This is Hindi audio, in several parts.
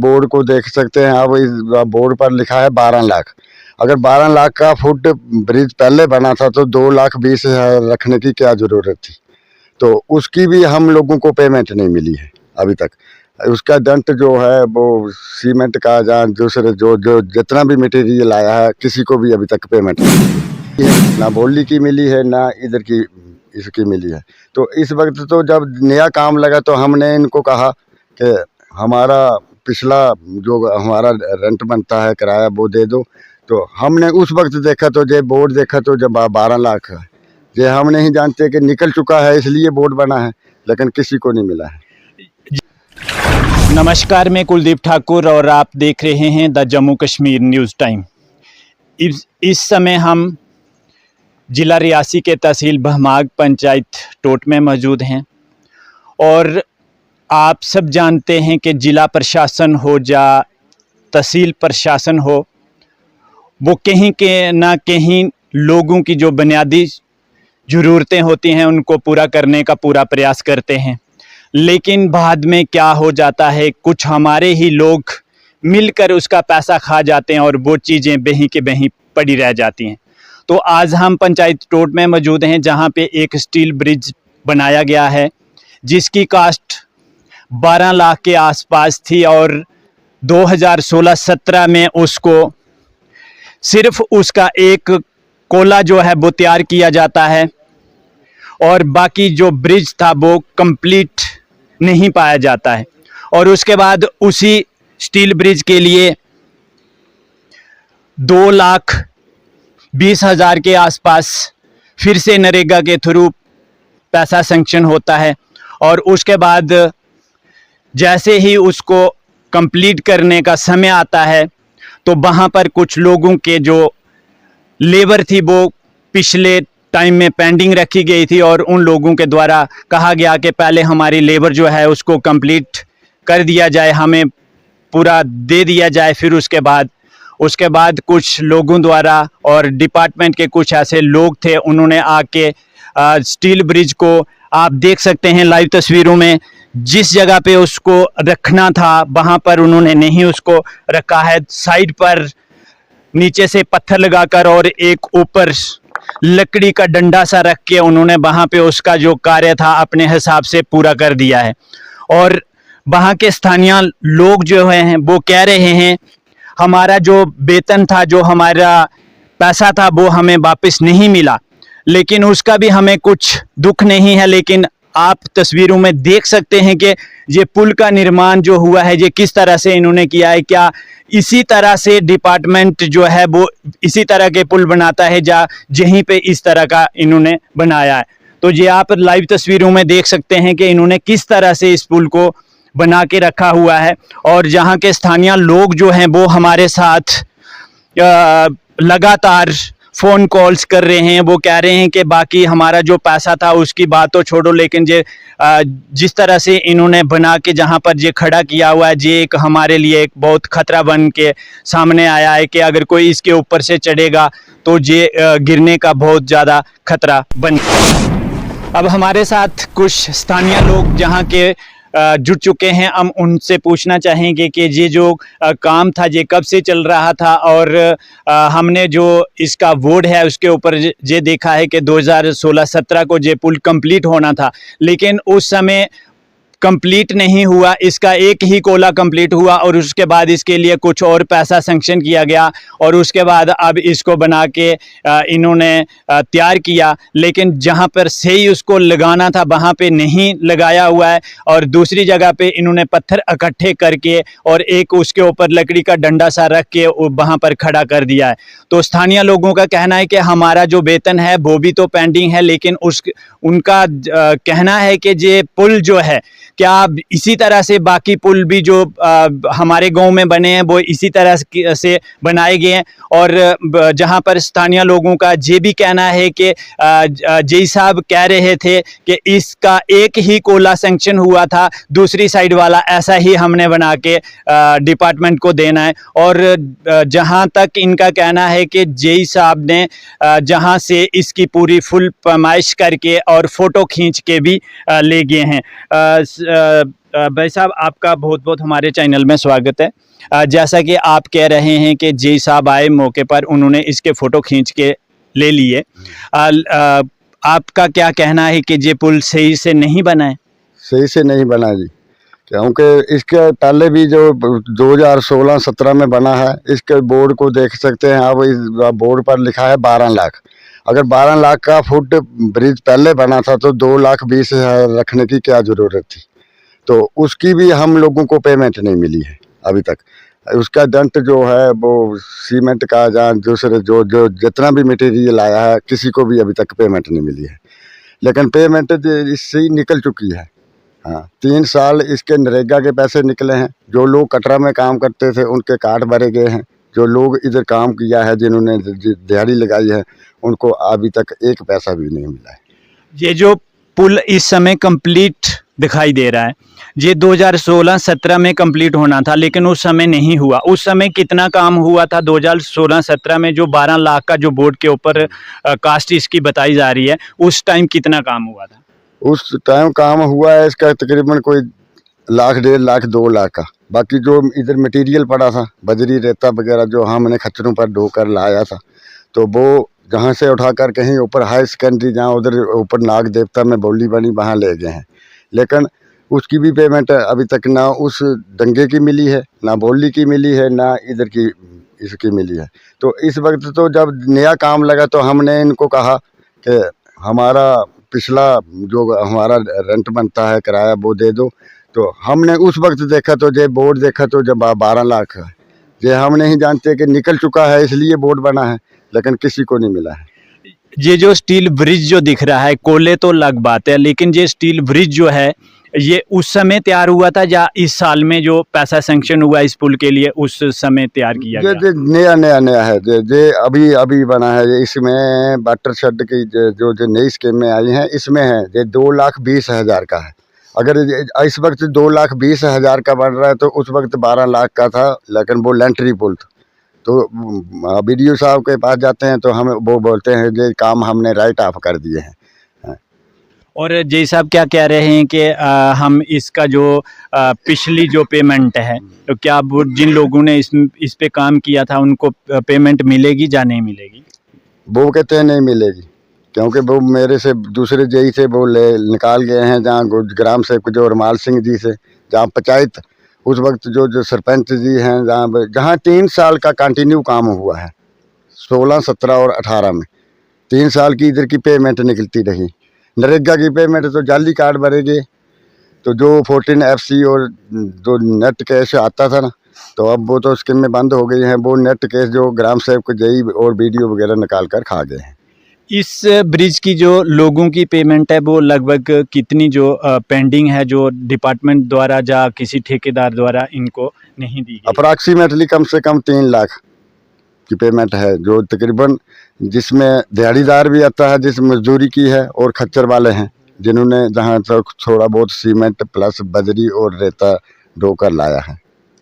बोर्ड को देख सकते हैं आप, इस बोर्ड पर लिखा है 12 लाख। अगर 12 लाख का फुट ब्रिज पहले बना था तो 2,20,000 रखने की क्या ज़रूरत थी। तो उसकी भी हम लोगों को पेमेंट नहीं मिली है अभी तक। उसका दंड जो है वो सीमेंट का या दूसरे जो जो जितना भी मटेरियल आया है, किसी को भी अभी तक पेमेंट नहीं मिली है। ना बोली की मिली है, ना इधर की इसकी मिली है। तो इस वक्त तो जब नया काम लगा तो हमने इनको कहा कि हमारा पिछला जो हमारा रेंट बनता है, किराया, वो दे दो। तो हमने उस वक्त देखा तो ये बोर्ड देखा तो जब 12 लाख है, ये हम नहीं जानते कि निकल चुका है इसलिए बोर्ड बना है, लेकिन किसी को नहीं मिला है। नमस्कार, मैं कुलदीप ठाकुर और आप देख रहे हैं the Jammu Kashmir news time. इस समय हम ज़िला रियासी के तहसील बहमाग पंचायत टोट में मौजूद हैं और आप सब जानते हैं कि ज़िला प्रशासन हो या तहसील प्रशासन हो, वो कहीं के ना कहीं लोगों की जो बुनियादी ज़रूरतें होती हैं उनको पूरा करने का पूरा प्रयास करते हैं। लेकिन बाद में क्या हो जाता है, कुछ हमारे ही लोग मिलकर उसका पैसा खा जाते हैं और वो चीज़ें बहीं के बहीं पड़ी रह जाती हैं। तो आज हम पंचायत टोट में मौजूद हैं जहां पे एक स्टील ब्रिज बनाया गया है जिसकी कास्ट 12 लाख के आसपास थी और 2016-17 में उसको सिर्फ उसका एक कोला जो है वो तैयार किया जाता है और बाकी जो ब्रिज था वो कंप्लीट नहीं पाया जाता है। और उसके बाद उसी स्टील ब्रिज के लिए 2,20,000 के आसपास फिर से नरेगा के थ्रू पैसा सैंक्शन होता है और उसके बाद जैसे ही उसको कंप्लीट करने का समय आता है तो वहाँ पर कुछ लोगों के जो लेबर थी वो पिछले टाइम में पेंडिंग रखी गई थी और उन लोगों के द्वारा कहा गया कि पहले हमारी लेबर जो है उसको कंप्लीट कर दिया जाए, हमें पूरा दे दिया जाए। फिर उसके बाद कुछ लोगों द्वारा और डिपार्टमेंट के कुछ ऐसे लोग थे, उन्होंने आके स्टील ब्रिज को आप देख सकते हैं लाइव तस्वीरों में, जिस जगह पे उसको रखना था वहाँ पर उन्होंने नहीं उसको रखा है। साइड पर नीचे से पत्थर लगाकर और एक ऊपर लकड़ी का डंडा सा रख के उन्होंने वहाँ पे उसका जो कार्य था अपने हिसाब से पूरा कर दिया है। और वहाँ के स्थानीय लोग जो हैं वो कह रहे हैं हमारा जो वेतन था, जो हमारा पैसा था वो हमें वापस नहीं मिला, लेकिन उसका भी हमें कुछ दुख नहीं है। लेकिन आप तस्वीरों में देख सकते हैं कि ये पुल का निर्माण जो हुआ है ये किस तरह से इन्होंने किया है। क्या इसी तरह से डिपार्टमेंट जो है वो इसी तरह के पुल बनाता है या यहीं पे इस तरह का इन्होंने बनाया है। तो ये आप लाइव तस्वीरों में देख सकते हैं कि इन्होंने किस तरह से इस पुल को बना के रखा हुआ है। और यहाँ के स्थानीय लोग जो हैं वो हमारे साथ लगातार फ़ोन कॉल्स कर रहे हैं। वो कह रहे हैं कि बाकी हमारा जो पैसा था उसकी बात तो छोड़ो, लेकिन ये जिस तरह से इन्होंने बना के जहाँ पर ये खड़ा किया हुआ है ये एक हमारे लिए एक बहुत ख़तरा बन के सामने आया है कि अगर कोई इसके ऊपर से चढ़ेगा तो ये गिरने का बहुत ज़्यादा खतरा बन। अब हमारे साथ कुछ स्थानीय लोग जहाँ के जुट चुके हैं, हम उनसे पूछना चाहेंगे कि ये जो काम था ये कब से चल रहा था और हमने जो इसका बोर्ड है उसके ऊपर ये देखा है कि 2016-17 को ये पुल कंप्लीट होना था, लेकिन उस समय कंप्लीट नहीं हुआ। इसका एक ही कोला कंप्लीट हुआ और उसके बाद इसके लिए कुछ और पैसा सैंक्शन किया गया और उसके बाद अब इसको बना के इन्होंने तैयार किया, लेकिन जहां पर सही उसको लगाना था वहां पे नहीं लगाया हुआ है और दूसरी जगह पे इन्होंने पत्थर इकट्ठे करके और एक उसके ऊपर लकड़ी का डंडा सा रख के वहां पर खड़ा कर दिया है। तो स्थानीय लोगों का कहना है कि हमारा जो वेतन है वो भी तो पेंडिंग है, लेकिन उनका कहना है कि ये पुल जो है क्या इसी तरह से बाकी पुल भी जो हमारे गांव में बने हैं वो इसी तरह से बनाए गए हैं। और जहां पर स्थानीय लोगों का ये भी कहना है कि जय साहब कह रहे थे कि इसका एक ही कोला सैंक्शन हुआ था, दूसरी साइड वाला ऐसा ही हमने बना के डिपार्टमेंट को देना है। और जहां तक इनका कहना है कि जय साहब ने जहां से इसकी पूरी फुल पैमाइश करके और फोटो खींच के भी ले गए हैं। भाई साहब, आपका बहुत बहुत हमारे चैनल में स्वागत है। जैसा कि आप कह रहे हैं कि जी साहब आए मौके पर, उन्होंने इसके फ़ोटो खींच के ले लिए। आपका क्या कहना है कि ये पुल सही से नहीं बना है? सही से नहीं बना जी, क्योंकि इसके पहले भी जो 2016-17 में बना है, इसके बोर्ड को देख सकते हैं आप। इस बोर्ड पर लिखा है 12 लाख। अगर 12 लाख का फुट ब्रिज पहले बना था तो 2,20,000 रखने की क्या ज़रूरत थी। तो उसकी भी हम लोगों को पेमेंट नहीं मिली है अभी तक। उसका दंट जो है वो सीमेंट का या दूसरे जो जो जितना भी मटेरियल आया है, किसी को भी अभी तक पेमेंट नहीं मिली है। लेकिन पेमेंट इससे ही निकल चुकी है। हाँ, 3 साल इसके नरेगा के पैसे निकले हैं। जो लोग कटरा में काम करते थे उनके कार्ड भरे गए हैं। जो लोग इधर काम किया है, जिन्होंने दिहाड़ी लगाई है, उनको अभी तक एक पैसा भी नहीं मिला है। ये जो पुल इस समय कंप्लीट दिखाई दे रहा है, ये 2016-17 में कंप्लीट होना था, लेकिन उस समय नहीं हुआ। उस समय कितना काम हुआ था 2016-17 में? जो 12 लाख का जो बोर्ड के ऊपर कास्ट इसकी बताई जा रही है, उस टाइम कितना काम हुआ था? उस टाइम काम हुआ है इसका तकरीबन कोई 1,00,000, 1.5 लाख, 2 लाख का। बाकी जो इधर मटेरियल पड़ा था, बजरी रेता वगैरह, जो हमने खच्चरों पर ढोकर लाया था, तो वो जहाँ से उठाकर कहीं ऊपर हाई सेकेंडरी, जहाँ उधर ऊपर नाग देवता में बोली बनी, वहाँ ले गए हैं। लेकिन उसकी भी पेमेंट अभी तक ना उस दंगे की मिली है, ना बोली की मिली है, ना इधर की इसकी मिली है। तो इस वक्त तो जब नया काम लगा तो हमने इनको कहा कि हमारा पिछला जो हमारा रेंट बनता है, किराया, वो दे दो। तो हमने उस वक्त देखा तो ये बोर्ड देखा तो जब 12 लाख है। ये हम नहीं जानते कि निकल चुका है इसलिए बोर्ड बना है, लेकिन किसी को नहीं मिला है। ये जो स्टील ब्रिज जो दिख रहा है, कोले तो अलग बात है, लेकिन ये स्टील ब्रिज जो है, ये उस समय तैयार हुआ था या इस साल में जो पैसा सैंक्शन हुआ इस पुल के लिए उस समय तैयार किया गया? ये नया है। ये अभी बना है। ये इसमें वाटर शेड की जो नई स्कीमें आई हैं, इसमें है ये 2,20,000 का है। अगर इस वक्त 2,20,000 का बन रहा है तो उस वक्त 12 लाख का था, लेकिन वो लेंटरी पुल था। तो BDO साहब के पास जाते हैं तो हम वो बोलते हैं ये काम हमने राइट ऑफ कर दिए हैं। और जय साहब क्या कह रहे हैं कि हम इसका जो पिछली जो पेमेंट है, तो क्या वो जिन लोगों ने इस पे काम किया था उनको पेमेंट मिलेगी या नहीं मिलेगी? वो कहते हैं नहीं मिलेगी, क्योंकि वो मेरे से दूसरे जेई से वो निकाल गए हैं, जहाँ ग्राम सेवक जो रमाल सिंह जी से, जहाँ पंचायत उस वक्त जो सरपंच जी हैं, जहाँ 3 साल का कंटिन्यू काम हुआ है, 16, 17 और 18 में 3 साल की इधर की पेमेंट निकलती रही। नरेगा की पेमेंट तो जाली कार्ड भरेंगे, तो जो 14 FC और जो नेट कैश आता था ना, तो अब वो तो स्कीम में बंद हो गई हैं। वो नेट कैश जो ग्राम सेवक जेई और BDO वगैरह निकाल कर खा गए हैं। इस ब्रिज की जो लोगों की पेमेंट है वो लगभग कितनी जो पेंडिंग है, जो डिपार्टमेंट द्वारा या किसी ठेकेदार द्वारा इनको नहीं दी गई? अप्रॉक्सीमेटली कम से कम 3 लाख की पेमेंट है, जो तकरीबन जिसमें दिहाड़ीदार भी आता है, जिस मजदूरी की है, और खच्चर वाले हैं जिन्होंने जहाँ तक थोड़ा बहुत सीमेंट प्लस बजरी और रेता ढोकर लाया है,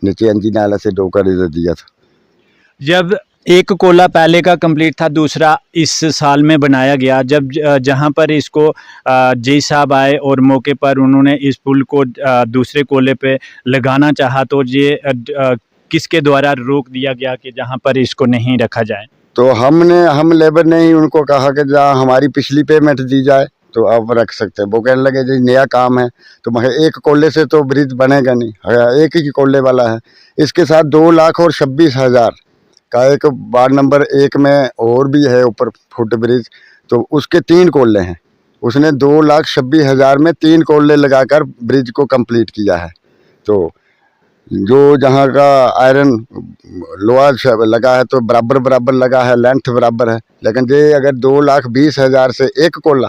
नीचे अंजी नाला से ढोकर इधर दिया था। जब एक कोला पहले का कंप्लीट था, दूसरा इस साल में बनाया गया, जब जहां पर इसको जय साहब आए और मौके पर उन्होंने इस पुल को दूसरे कोले पे लगाना चाहा, तो ये किसके द्वारा रोक दिया गया कि जहां पर इसको नहीं रखा जाए? तो हम लेबर ने ही उनको कहा कि जहाँ हमारी पिछली पेमेंट दी जाए तो आप रख सकते हैं। वो कहने लगे जी नया काम है, तो मैं एक कोले से तो ब्रिज बनेगा नहीं, एक ही कोले वाला है। इसके साथ 2,26,000 का एक वार्ड नंबर 1 में और भी है ऊपर फुट ब्रिज, तो उसके 3 कोल्ले हैं। उसने 2,26,000 में 3 कोल्ले लगाकर ब्रिज को कंप्लीट किया है। तो जो जहाँ का आयरन लोहा लगा है तो बराबर लगा है, लेंथ बराबर है। लेकिन ये अगर 2,20,000 से एक कोल्ला,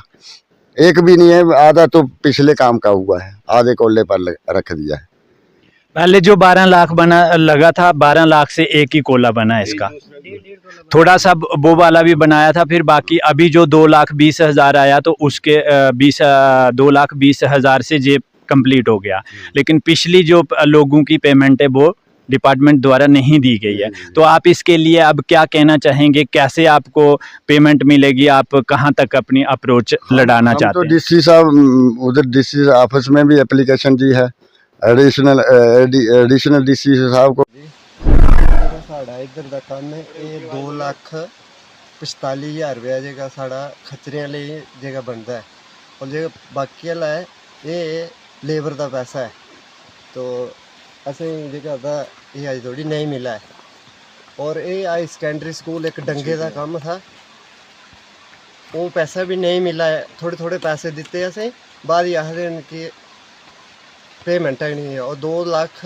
एक भी नहीं है, आधा तो पिछले काम का हुआ है, आधे कोल्ले पर रख दिया है। पहले जो 12 लाख बना लगा था, 12 लाख से एक ही कोला बना है इसका। थोड़ा सा वो वाला भी बनाया था, फिर बाकी अभी जो 2,20,000 आया तो उसके 2,20,000 से ये कंप्लीट हो गया। लेकिन पिछली जो लोगों की पेमेंट है वो डिपार्टमेंट द्वारा नहीं दी गई है। तो आप इसके लिए अब क्या कहना चाहेंगे, कैसे आपको पेमेंट मिलेगी, आप कहाँ तक अपनी अप्रोच लड़ाना चाहते हैं? तो DC साहब उधर DC ऑफिस में भी एप्लीकेशन दी है, एडिशनल डीसी साहब को ਜਿਹੜਾ ਸਾਡਾ ਇੱਧਰ ਦਾ ਕੰਮ ਹੈ ਇਹ 2,45,000 ਰੁਪਇਆ ਜੇਗਾ ਸਾਡਾ ਖਚਰਿਆਂ ਲਈ ਜੇਗਾ ਬਣਦਾ ਹੈ ਔਰ ਜਿਹੜਾ ਬਾਕੀ ਵਾਲਾ ਹੈ ਇਹ ਲੇਬਰ ਦਾ ਪੈਸਾ ਹੈ तो ਅਸੀਂ ਜੇਗਾ ਦਾ ਇਹ ਅਜ ਥੋੜੀ ਨਹੀਂ ਮਿਲਾ ਹੈ और ये आई सेकेंडरी स्कूल एक डंगे का काम था वो पैसा भी नहीं मिला है थोड़े थोड़े पैसे दिते असें बाद ही आखदे न कि पेमेंट है नहीं है और 2 लाख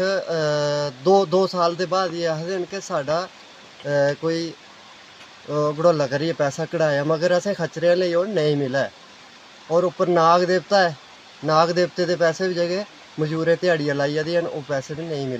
दो साल के बाद ये आखदे न कि साडा कोई बड़ोला करिए पैसा कढ़ाया मगर असें खचरे लिए और नहीं मिला है और ऊपर नाग देवता है नाग देवते के पैसे भी जगह मजूरे दिहाड़ियां लाई जादियां न वो पैसे भी नहीं मिले